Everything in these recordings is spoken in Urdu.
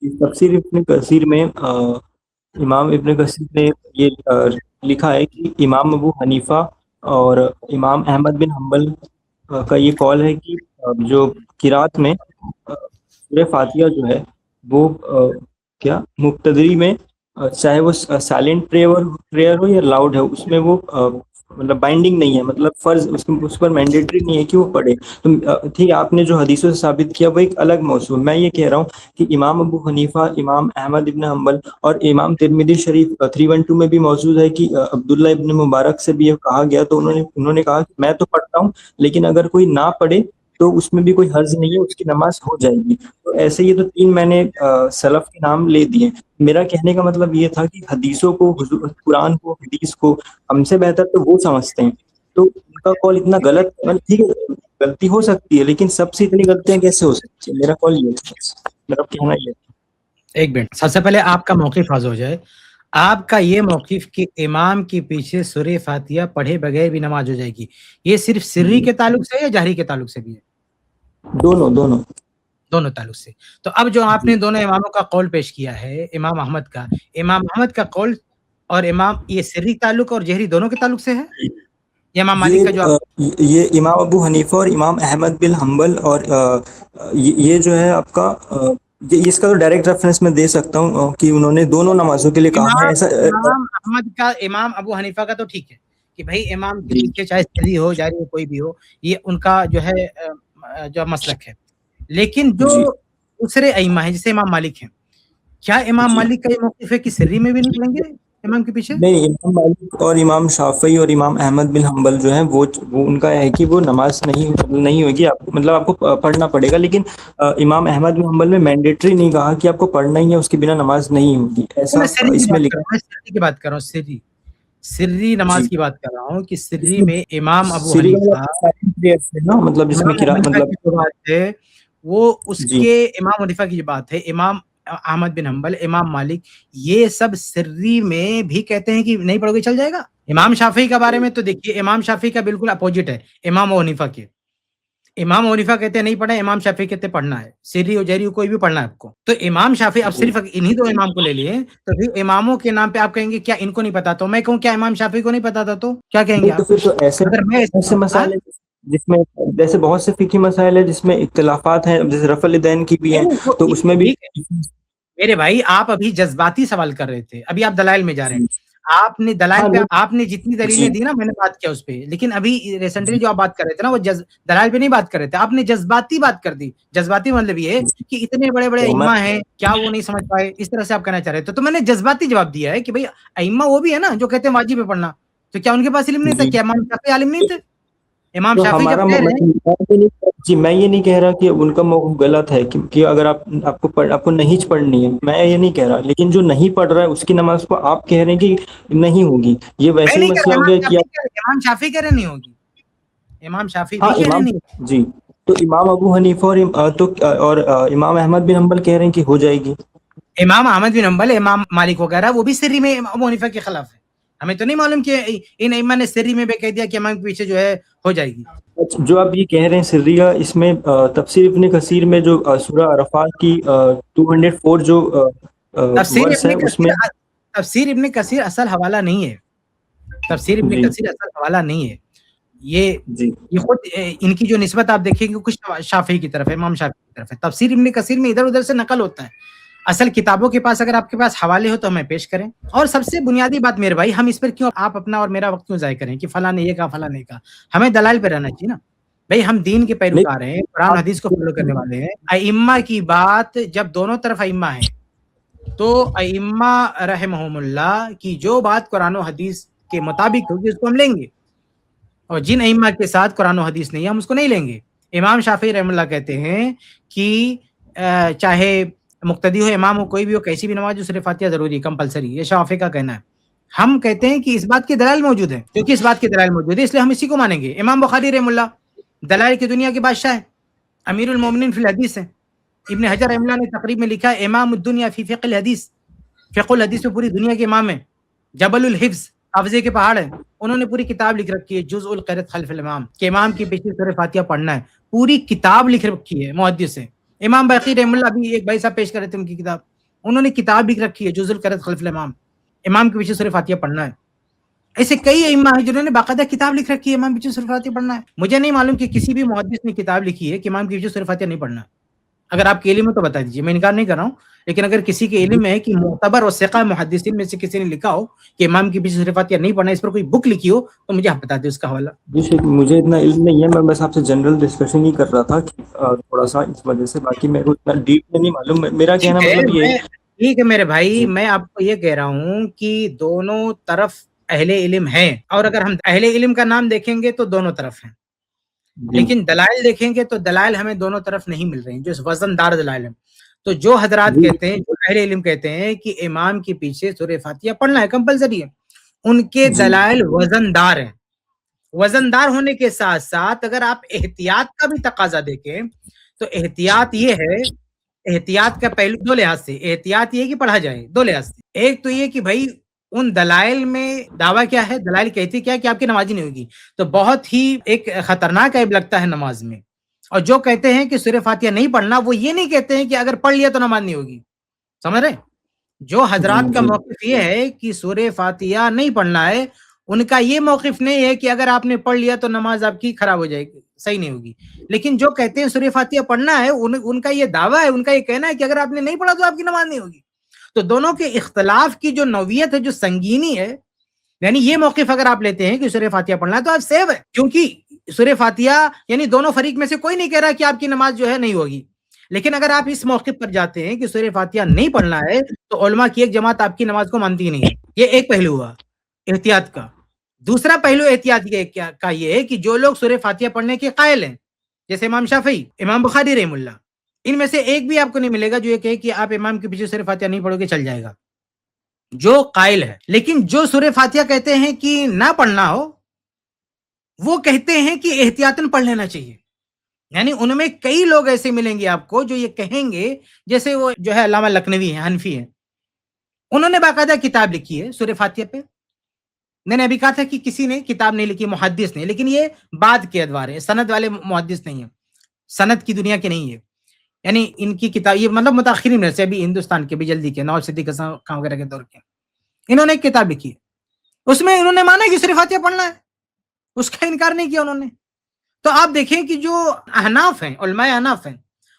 تفسیر ابن کثیر میں امام ابن کثیر نے یہ لکھا ہے کہ امام ابو حنیفہ اور امام احمد بن حنبل کا یہ قول ہے کہ جو قرات میں سورہ فاتحہ جو ہے وہ کیا مبتدی میں چاہے وہ سائلنٹ پریئر ہو یا لاؤڈ ہے، اس میں وہ مطلب بائنڈنگ نہیں ہے، مطلب فرض اس پر مینڈیٹری نہیں ہے کہ وہ پڑھے. تو ٹھیک ہے، آپ نے جو حدیثوں سے ثابت کیا وہ ایک الگ موضوع ہے. میں یہ کہہ رہا ہوں کہ امام ابو حنیفہ، امام احمد ابن حنبل اور امام ترمذی شریف 312 میں بھی موجود ہے کہ عبداللہ ابن مبارک سے بھی یہ کہا گیا، تو انہوں نے کہا کہ میں تو پڑھتا ہوں لیکن اگر کوئی نہ پڑھے تو اس میں بھی کوئی حرج نہیں ہے، اس کی نماز ہو جائے گی. تو ایسے یہ تو تین میں نے سلف کے نام لے دیے. میرا کہنے کا مطلب یہ تھا کہ حدیثوں کو، قرآن کو، حدیث کو ہم سے بہتر تو وہ سمجھتے ہیں. تو ان کا قول اتنا غلط، ٹھیک ہے غلطی ہو سکتی ہے لیکن سب سے اتنی غلطیاں کیسے ہو سکتی ہیں؟ میرا قول یہ ہے، میرا کہنا یہ ہے. ایک منٹ، سب سے پہلے آپ کا موقف واضح ہو جائے. آپ کا یہ موقف کہ امام کے پیچھے سورہ فاتحہ پڑھے بغیر بھی نماز ہو جائے گی، یہ صرف سری کے تعلق سے یا جہری کے تعلق سے بھی ہے؟ دونوں تعلق سے. تو اب جو آپ نے دونوں اماموں کا قول پیش کیا ہے، امام احمد کا قول اور امام یہ سری تعلق اور جہری دونوں کے تعلق سے ہے، یا امام مالک کا جو یہ امام ابو حنیفہ اور امام احمد بن حنبل اور یہ جو ہے آپ کا اس کا تو ڈائریکٹ ریفرنس میں دے سکتا ہوں کہ انہوں نے دونوں نمازوں کے لیے کہا ہے. ایسا امام احمد کا، امام ابو حنیفہ کا تو ٹھیک ہے کہ بھائی امام کے پیچھے چاہے سری ہو جاری ہو کوئی بھی ہو، یہ ان کا جو ہے جو مسلک ہے. لیکن جو دوسرے ائمہ ہیں جیسے امام مالک ہیں، کیا امام مالک کا یہ موقف ہے کہ سری میں بھی نکلیں گے امام کے پیچھے؟ نہیں، امام مالک اور امام شافعی اور امام احمد بن حنبل جو ہیں وہ ان کا ہے کہ وہ نماز نہیں ہوگی، مطلب آپ کو پڑھنا پڑے گا. لیکن امام احمد بن حنبل میں مینڈیٹری نہیں کہا کہ آپ کو پڑھنا ہی ہے، اس کے بنا نماز نہیں ہوگی، ایسا اس میں لکھا. میں سری کی بات کر رہا ہوں، سری نماز کی بات کر رہا ہوں کہ سری میں امام ابو حنیفہ، مطلب جس میں بات ہے وہ اس کے امام حنیفہ کی جو بات ہے، امام احمد بن حنبل، امام مالک، یہ سب سری میں بھی کہتے ہیں کہ نہیں پڑھو گے چل جائے گا. امام شافعی کے بارے میں تو دیکھیے، امام شافعی کا بالکل اپوزٹ ہے امام ابو حنیفہ کے. امام حنیفہ کہتے ہیں نہیں پڑھنا، امام شافعی کہتے ہیں پڑھنا ہے، سری و جہری کوئی بھی پڑھنا ہے آپ کو. تو امام شافعی اب صرف انہی دو امام کو لے لیے تو پھر اماموں کے نام پہ آپ کہیں گے کیا ان کو نہیں پتا؟ تو میں کہوں کیا امام شافعی کو نہیں پتا تھا تو کیا کہیں گے آپ؟ تو پھر تو ایسے مسائل جس میں جیسے بہت سے فقہی مسائل ہیں جس میں اختلافات ہیں، جیسے رفع الیدین کی بھی ہیں، تو اس میں بھی میرے بھائی آپ ابھی جذباتی سوال کر رہے تھے، ابھی آپ دلائل میں جا رہے ہیں. آپ نے دلائل پہ آپ نے جتنی دلیلیں دی نا میں نے بات کیا اس پہ، لیکن ابھی ریسنٹلی جو آپ بات کر رہے تھے نا وہ دلائل پہ نہیں بات کر رہے تھے، آپ نے جذباتی بات کر دی. جذباتی مطلب یہ کہ اتنے بڑے بڑے ائمہ ہیں کیا وہ نہیں سمجھ پائے، اس طرح سے آپ کہنا چاہ رہے تھے. تو میں نے جذباتی جواب دیا ہے کہ بھائی ائمہ وہ بھی ہے نا جو کہتے ہیں واجب ہے پڑھنا، تو کیا ان کے پاس علم نہیں تھا؟ کیا امام شافعی عالم نہیں تھے؟ امام شافعی جب کہہ رہے ہیں، میں یہ نہیں کہہ رہا کہ ان کا موقف غلط ہے کہ اگر آپ کو نہیں پڑھنی ہے، میں یہ نہیں کہہ رہا. لیکن جو نہیں پڑھ رہا ہے اس کی نماز کو آپ کہہ رہے ہیں کہ نہیں ہوگی، یہ ویسے ہی مسئلہ ہو گیا کہ امام شافعی کہہ رہے نہیں ہوگی، امام شافعی بھی کہہ رہے نہیں. جی، تو امام ابو حنیفہ اور امام احمد بن حنبل کہہ رہے ہیں کہ ہو جائے گی. امام احمد بن حنبل، امام مالک وغیرہ وہ بھی سری میں ابو حنیفہ کے خلاف ہے. ہمیں تو نہیں معلوم کہ ان ائمہ نے سری میں بھی کہہ دیا کہ امام کے پیچھے جو ہے ہو جائے گی. جو آپ یہ کہہ رہے ہیں سریہ، اس میں تفسیر ابن کثیر میں جو سورہ عرفات کی 204 جو ورس ہے اس میں تفسیر ابن کثیر اصل حوالہ نہیں ہے، تفسیر ابن کثیر اصل حوالہ نہیں ہے. یہ خود ان کی جو نسبت آپ دیکھیں گے کچھ شافعی کی طرف ہے، امام شافعی کی طرف ہے. تفسیر ابن کثیر میں ادھر ادھر سے نقل ہوتا ہے. اصل کتابوں کے پاس اگر آپ کے پاس حوالے ہو تو ہمیں پیش کریں. اور سب سے بنیادی بات میرے بھائی، ہم اس پر کیوں آپ اپنا اور میرا وقت کیوں ضائع کریں کہ فلاں نے یہ کہا فلاں نے کہا؟ ہمیں دلائل پہ رہنا چاہیے نا بھائی. ہم دین کے پیروکار ہیں، قرآن حدیث کو فالو کرنے والے ہیں. ائمہ کی بات جب دونوں طرف ائمہ ہیں تو ائمہ رحمہم اللہ کی جو بات قرآن و حدیث کے مطابق ہوگی اس کو ہم لیں گے، اور جن ائمہ کے ساتھ قرآن و حدیث نہیں ہے ہم اس کو نہیں لیں گے. امام شافعی رحمہ اللہ کہتے ہیں کہ چاہے مقتدی ہو، امام ہو، کوئی بھی ہو، کیسی بھی نماز جو سورہ فاتحہ ضروری کمپلسری، یہ شافعی کا کہنا ہے. ہم کہتے ہیں کہ اس بات کی دلائل موجود ہے، کیونکہ اس بات کی دلائل موجود ہے اس لیے ہم اسی کو مانیں گے. امام بخاری رحمہ اللہ دلائل کی دنیا کے بادشاہ ہیں، امیر المومنین فی الحدیث ہیں. ابن حجر رحمہ اللہ نے تقریب میں لکھا ہے امام الدنیا فی فقہ الحدیث، فقہ الحدیث میں پوری دنیا کے امام ہیں. جبل الحفظ، حافظے کے پہاڑ ہیں، انہوں نے پوری کتاب لکھ رکھی ہے جزء القرأۃ خلف الامام، کہ امام کے پیچھے سورہ فاتحہ پڑھنا ہے. پوری کتاب لکھ رکھی ہے محدث سے. امام باقی رحم اللہ بھی ایک بھائی صاحب پیش کر رہے تھے ان کی کتاب, انہوں نے کتاب لکھ رکھی ہے جز القرات خلف الامام, امام کے پیچھے سورہ فاتحہ پڑھنا ہے. ایسے کئی ائمہ ہیں جنہوں نے باقاعدہ کتاب لکھ رکھی ہے امام کے پیچھے سورہ فاتحہ پڑھنا ہے. مجھے نہیں معلوم کہ کسی بھی محدث نے کتاب لکھی ہے کہ امام کے پیچھے سورہ فاتحہ نہیں پڑھنا. اگر آپ کے علم میں تو بتا دیجیے, میں انکار نہیں کر رہا ہوں, لیکن اگر کسی کے علم میں ہے کہ معتبر اور ثقہ محدثین میں سے کسی نے لکھا ہو کہ امام کے پیچھے سورہ فاتحہ نہیں پڑھنا, اس پر کوئی بک لکھی ہو تو مجھے آپ بتا دیں اس کا حوالہ. جی شیخ, مجھے اتنا علم نہیں ہے, میں بس آپ سے جنرل ڈسکشن ہی کر رہا تھا کہ تھوڑا سا اس وجہ سے, باقی میرے کو اتنا ڈیپ میں نہیں معلوم. میرا کہنا مطلب یہ ہے. ٹھیک ہے میرے بھائی, جی میں آپ کو یہ کہہ رہا ہوں کہ دونوں طرف اہل علم ہیں, اور اگر ہم اہل علم کا نام دیکھیں گے تو دونوں طرف ہیں, لیکن دلائل دیکھیں گے تو دلائل ہمیں دونوں طرف نہیں مل رہے ہیں جو وزن دار دلائل ہیں. تو جو حضرات جی کہتے ہیں, جو اہل علم کہتے ہیں کہ امام کے پیچھے سورہ فاتحہ پڑھنا ہے کمپلسری ہے, ان کے جی دلائل وزن دار ہیں. وزن دار ہونے کے ساتھ ساتھ اگر آپ احتیاط کا بھی تقاضا دیکھیں تو احتیاط یہ ہے, احتیاط کا پہلو دو لحاظ سے, احتیاط یہ کہ پڑھا جائے دو لحاظ سے. ایک تو یہ کہ بھائی ان دلائل میں دعویٰ کیا ہے, دلائل کہتی کیا کہ آپ کی نماز ہی نہیں ہوگی, تو بہت ہی ایک خطرناک عیب لگتا ہے نماز میں. اور جو کہتے ہیں کہ سورہ فاتحہ نہیں پڑھنا, وہ یہ نہیں کہتے ہیں کہ اگر پڑھ لیا تو نماز نہیں ہوگی. سمجھ رہے, جو حضرات کا جی موقف یہ ہے کہ سورہ فاتحہ نہیں پڑھنا ہے, ان کا یہ موقف نہیں ہے کہ اگر آپ نے پڑھ لیا تو نماز آپ کی خراب ہو جائے گی, صحیح نہیں ہوگی. لیکن جو کہتے ہیں سورہ فاتحہ پڑھنا ہے, ان کا یہ دعویٰ ہے, ان کا یہ کہنا ہے کہ اگر آپ نے نہیں پڑھا تو آپ کی نماز نہیں ہوگی. تو دونوں کے اختلاف کی جو نوعیت ہے, جو سنگینی ہے, یعنی یہ موقف اگر آپ لیتے ہیں کہ سورہ فاتحہ پڑھنا ہے تو آپ سیو ہے, کیونکہ سورہ فاتحہ یعنی دونوں فریق میں سے کوئی نہیں کہہ رہا کہ آپ کی نماز جو ہے نہیں ہوگی. لیکن اگر آپ اس موقف پر جاتے ہیں کہ سورہ فاتحہ نہیں پڑھنا ہے تو علماء کی ایک جماعت آپ کی نماز کو مانتی نہیں ہے. یہ ایک پہلو ہوا احتیاط کا. دوسرا پہلو احتیاط کا یہ ہے کہ جو لوگ سورہ فاتحہ پڑھنے کے قائل ہیں, جیسے امام شافعی, امام بخاری رحم اللہ, ان میں سے ایک بھی آپ کو نہیں ملے گا جو یہ کہے کہ آپ امام کے پیچھے سورہ فاتحہ نہیں پڑھو گے چل جائے گا, جو قائل ہے. لیکن جو سورہ فاتحہ کہتے ہیں کہ نہ پڑھنا ہو, وہ کہتے ہیں کہ احتیاطاً پڑھ لینا چاہیے. یعنی ان میں کئی لوگ ایسے ملیں گے آپ کو جو یہ کہیں گے, جیسے وہ جو ہے علامہ لکھنوی ہیں, حنفی ہیں, انہوں نے باقاعدہ کتاب لکھی ہے سورہ فاتحہ پہ. میں نے ابھی کہا تھا کہ کسی نے کتاب نہیں لکھی, محدث نے, لیکن یہ بعد کے ادوار ہیں, سند والے محدث نہیں ہیں, سند کی دنیا کے نہیں ہے. یعنی ان کی کتاب یہ مطلب متاخرین میں سے, ابھی ہندوستان کے بھی جلدی کے, نواب صدیق حسن خان وغیرہ کے دور کے, انہوں نے ایک کتاب لکھی ہے. اس میں انہوں نے مانا کہ سورہ فاتحہ پڑھنا ہے, اس کا انکار نہیں کیا انہوں نے. تو آپ دیکھیں کہ جو احناف ہیں, علماء احناف ہیں,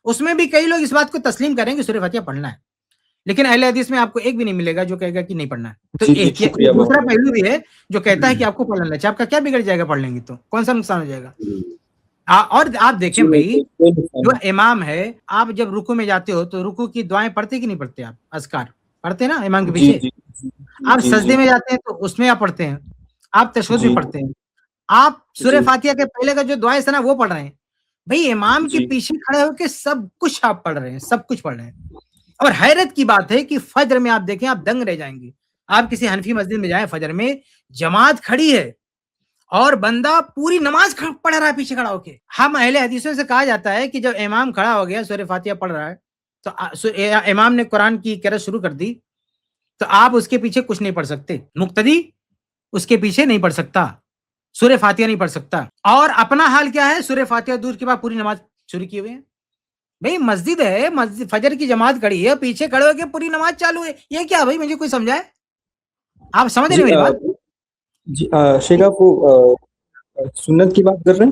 اس میں بھی کئی لوگ اس بات کو تسلیم کریں کہ سورہ فاتحہ پڑھنا ہے, لیکن اہل حدیث میں آپ کو ایک بھی نہیں ملے گا جو کہے گا کہ نہیں پڑھنا ہے. تو جی شکریہ دوسرا بہت. پہلو بھی ہے جو کہتا ہے کہ آپ کو پڑھ لینا چاہیے. آپ کا کیا بگڑ جائے گا پڑھ لیں گے تو, کون سا نقصان ہو جائے گا. اور آپ دیکھیں بھائی, جو امام ہے, آپ جب رکوع میں جاتے ہو تو رکوع کی دعائیں پڑھتے کہ نہیں پڑھتے, آپ اذکار پڑھتے نا امام کے پیچھے. آپ سجدے میں جاتے ہیں تو اس میں آپ پڑھتے ہیں, آپ تشہد میں پڑھتے ہیں, آپ سورہ فاتحہ کے پہلے کا جو دعائیں نا وہ پڑھ رہے ہیں. بھائی امام کے پیچھے کھڑے ہو کے سب کچھ آپ پڑھ رہے ہیں, سب کچھ پڑھ رہے ہیں. اور حیرت کی بات ہے کہ فجر میں آپ دیکھیں, آپ دنگ رہ جائیں گے. آپ کسی حنفی مسجد میں جائیں, فجر میں جماعت کھڑی ہے اور بندہ پوری نماز پڑھ رہا ہے پیچھے کھڑا ہو کے. ہم اہل حدیثوں سے کہا جاتا ہے کہ جب امام کھڑا ہو گیا سورہ فاتحہ پڑھ رہا ہے, تو امام نے قرآن کی قرأت شروع کر دی, تو آپ اس کے پیچھے کچھ نہیں پڑھ سکتے, مقتدی اس کے پیچھے نہیں پڑھ سکتا, سورہ فاتحہ نہیں پڑھ سکتا. اور اپنا حال کیا ہے, سورہ فاتحہ دور کے بعد پوری نماز شروع کیے ہوئے ہیں. بھئی مسجد ہے, مسجد فجر کی جماعت کھڑی ہے, پیچھے کھڑے ہو کے پوری نماز چالو ہے, یہ کیا بھائی, مجھے کوئی سمجھائے, آپ سمجھ رہے میری بات. جی شیخ, آپ سنت کی بات کر رہے ہیں.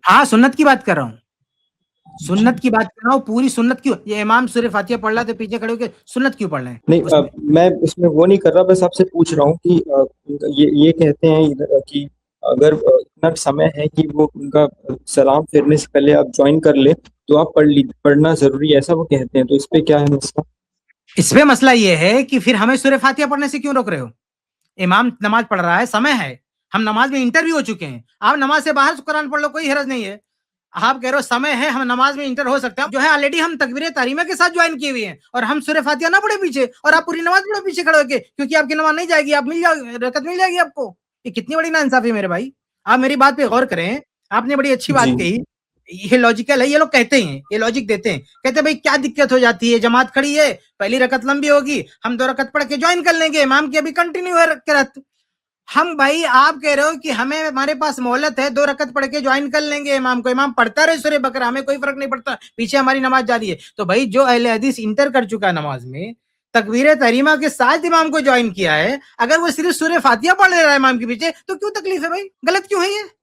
ہاں سنت کی بات کر رہا ہوں, سنت کی بات کر رہا ہوں, پوری سنت کیوں. یہ امام سورہ فاتحہ پڑھ رہا ہے تو پیچھے کھڑے ہو کے سنت کیوں پڑھ رہے ہیں. نہیں, میں اس میں وہ نہیں کر رہا, بس آپ سے پوچھ رہا ہوں کہ یہ کہتے ہیں کہ اگر اتنا سمے ہے کہ وہ ان کا سلام پھیرنے سے پہلے آپ جوائن کر لیں تو آپ پڑھنا ضروری ہے, ایسا وہ کہتے ہیں. تو اس پہ کیا ہے مسئلہ؟ اس پہ مسئلہ یہ ہے کہ پھر ہمیں سورہ فاتحہ پڑھنے سے کیوں روک رہے ہو. امام نماز پڑھ رہا ہے, سمے ہے, ہم نماز میں انٹر بھی ہو چکے ہیں, آپ نماز سے باہر قرآن پڑھ لو, کوئی حرج نہیں ہے. آپ کہہ رہے ہو سمے ہے, ہم نماز میں انٹر ہو سکتے ہیں, جو ہے آلریڈی ہم تکبیر تحریمہ کے ساتھ جوائن کیے ہوئے ہیں, اور ہم سورہ فاتحہ نہ پڑھے پیچھے, اور آپ پوری نماز پڑھو پیچھے کھڑے ہو کے, کیونکہ آپ کی نماز نہیں جائے گی, آپ رکعت مل جائے گی آپ کو. یہ کتنی بڑی ناانصافی ہے میرے بھائی. آپ میری بات پہ غور کریں, آپ نے بڑی اچھی بات کہی, یہ لاجیکل ہے. یہ لوگ کہتے ہیں, یہ لاجک دیتے ہیں, کہتے ہیں بھائی کیا دقت ہو جاتی ہے, جماعت کھڑی ہے, پہلی رکعت لمبی ہوگی, ہم 2 رکعت پڑھ کے جوائن کر لیں گے, امام کی ابھی کنٹینیو ہے رکعت. ہم بھائی آپ کہہ رہے ہو کہ ہمیں ہمارے پاس مہلت ہے 2 رکعت پڑھ کے جوائن کر لیں گے امام کو, امام پڑھتا رہے سورہ بقرہ, ہمیں کوئی فرق نہیں پڑتا, پیچھے ہماری نماز جاری ہے. تو بھائی جو اہل حدیث انٹر کر چکا ہے نماز میں, تکبیر تحریمہ کے ساتھ امام کو جوائن کیا ہے, اگر وہ صرف سورہ فاتحہ پڑھ لے رہا ہے امام کے پیچھے تو کیوں تکلیف ہے بھائی, غلط کیوں ہے یہ؟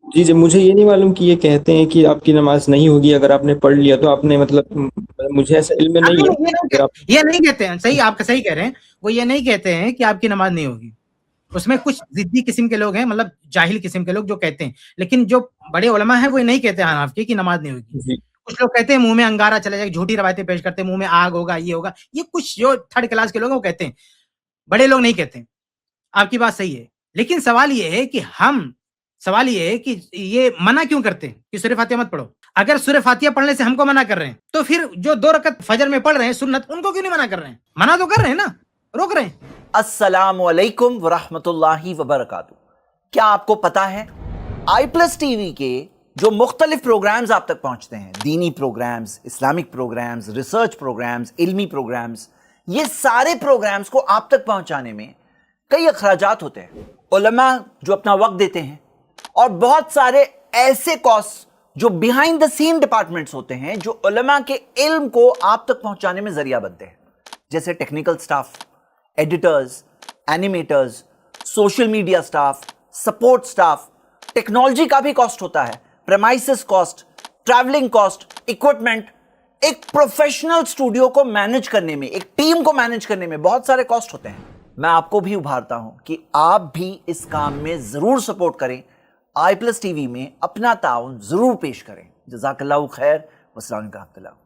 جی مجھے یہ نہیں معلوم کہ یہ کہتے ہیں کہ آپ کی نماز نہیں ہوگی اگر آپ نے پڑھ لیا تو آپ نے, مطلب مجھے ایسا علم نہیں ہے. یہ نہیں کہتے ہیں, صحیح آپ کا صحیح کہہ رہے ہیں, وہ یہ نہیں کہتے ہیں کہ آپ کی نماز نہیں ہوگی. اس میں کچھ ضدی قسم کے لوگ ہیں, مطلب جاہل قسم کے لوگ جو کہتے ہیں, لیکن جو بڑے علماء ہیں وہ نہیں کہتے ہیں حناف کی کہ نماز نہیں ہوگی. کچھ لوگ کہتے ہیں منہ میں انگارہ چلا جائے, جھوٹی روایتیں پیش کرتے ہیں, منہ میں آگ ہوگا, یہ ہوگا, یہ کچھ جو تھرڈ کلاس کے لوگ ہیں وہ کہتے ہیں, بڑے لوگ نہیں کہتے ہیں. آپ کی بات صحیح ہے, لیکن سوال یہ ہے کہ یہ منع کیوں کرتے ہیں کہ سورہ فاتحہ مت پڑھو؟ اگر سورہ فاتحہ پڑھنے سے ہم کو منع کر رہے ہیں تو پھر جو 2 رکعت فجر میں پڑھ رہے ہیں سنت, ان کو کیوں نہیں منع کر رہے ہیں؟ منع تو کر رہے ہیں نا, روک رہے ہیں. السلام علیکم ورحمۃ اللہ وبرکاتہ. کیا آپ کو پتا ہے آئی پلس ٹی وی کے جو مختلف پروگرامز آپ تک پہنچتے ہیں, دینی programmes, Islamic programmes, research programmes, علمی پروگرامز, یہ سارے پروگرامز کو آپ تک پہنچانے میں کئی اخراجات ہوتے ہیں. علماء جو اپنا وقت دیتے ہیں اور بہت سارے ایسے کاسٹ جو بیہائنڈ دا سین ڈپارٹمنٹس ہوتے ہیں جو علماء کے علم کو آپ تک پہنچانے میں ذریعہ بنتے ہیں, جیسے technical staff, editors, animators, social media staff, support staff. Technology کا بھی کاسٹ ہوتا ہے, premises cost, travelling cost, equipment. ایک پروفیشنل اسٹوڈیو کو مینج کرنے میں, ایک ٹیم کو مینج کرنے میں بہت سارے کاسٹ ہوتے ہیں. میں آپ کو بھی ابھارتا ہوں کہ آپ بھی اس کام میں ضرور سپورٹ کریں, آئی پلس ٹی وی میں اپنا تعاون ضرور پیش کریں. جزاک اللہ خیر, والسلام علیکم.